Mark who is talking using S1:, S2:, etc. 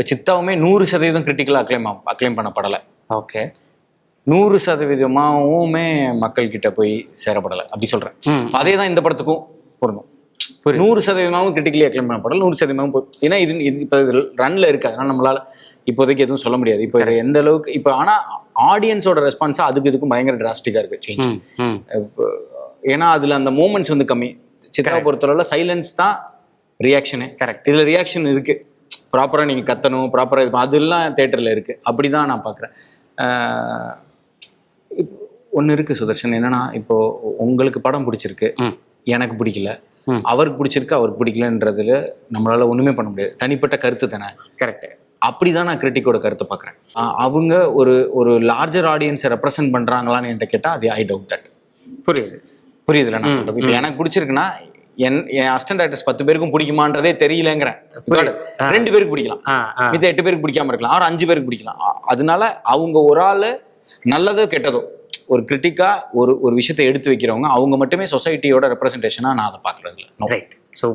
S1: இப்போ சித்தாவுமே 100% கிரிட்டிக்கலாக acclaim பண்ணப்படலை.
S2: Okay.
S1: 100%மாவுமே மக்கள் கிட்ட போய் சேரப்படலை அப்படி சொல்றேன். அதே தான் இந்த படத்துக்கும் பொருந்தும். 100%மாவும் கிரிட்டிக்கலி அக்ளைம் பண்ணப்படல, 100%மாவும் ஏன்னா இது இப்போ ரன்ல இருக்கு. அதனால நம்மளால இப்போதைக்கு எதுவும் சொல்ல முடியாது. இப்போ எந்த அளவுக்கு இப்போ ஆனா ஆடியன்ஸோட ரெஸ்பான்ஸா அதுக்கு இதுக்கும் பயங்கர டிராஸ்டிக்கா இருக்கு சேஞ்ச். ஏன்னா அதுல அந்த மூமெண்ட்ஸ் வந்து கம்மி. சித்ராவை பொறுத்தளவுல சைலன்ஸ் தான் ரியாக்ஷனு.
S2: கரெக்ட்.
S1: இதுல ரியாக்ஷன் இருக்கு, ப்ராப்பரா நீங்க கத்தணும், ப்ராப்பரா இது அதெல்லாம் தியேட்டர்ல இருக்கு. அப்படிதான் நான் பாக்குறேன். ஒன்று இருக்கு சுதர்ஷன், என்னன்னா இப்போ உங்களுக்கு படம் பிடிச்சிருக்கு, எனக்கு பிடிக்கல, அவருக்கு பிடிச்சிருக்கு அவருக்கு பிடிக்கலன்றதுல நம்மளால ஒண்ணுமே பண்ண முடியாது. தனிப்பட்ட கருத்து தானே.
S2: கரெக்ட்.
S1: அப்படிதான் நான் கிரிட்டிக்கோட கருத்தை பார்க்குறேன். அவங்க ஒரு லார்ஜர் ஆடியன்ஸை ரெப்ரசென்ட் பண்றாங்களான்னு என்கிட்ட கேட்டால் அது ஐ டவுட் தட். புரியுதுல நான் சொல்றேன். இப்போ எனக்கு பிடிச்சிருக்குன்னா என் அசிஸ்டன்ட் டைரக்டர்ஸ் 10 பேருக்கும் பிடிக்குமான்றதே தெரியலங்கிறேன். 2 பேருக்கு பிடிக்கலாம், மித்த 8 பேருக்கு பிடிக்காம இருக்கலாம், ஆறு 5 பேருக்கு பிடிக்கலாம். அதனால அவங்க ஒரு ஆள் நல்லதோ கெட்டதோ ஒரு கிரிட்டிக்கா ஒரு விஷயத்தை எடுத்து வைக்கிறவங்க அவங்க மட்டுமே சொசைட்டியோட ரெப்ரசன்டேஷனா நான் அதை பார்க்கறது இல்லை.
S2: ரைட். ஸோ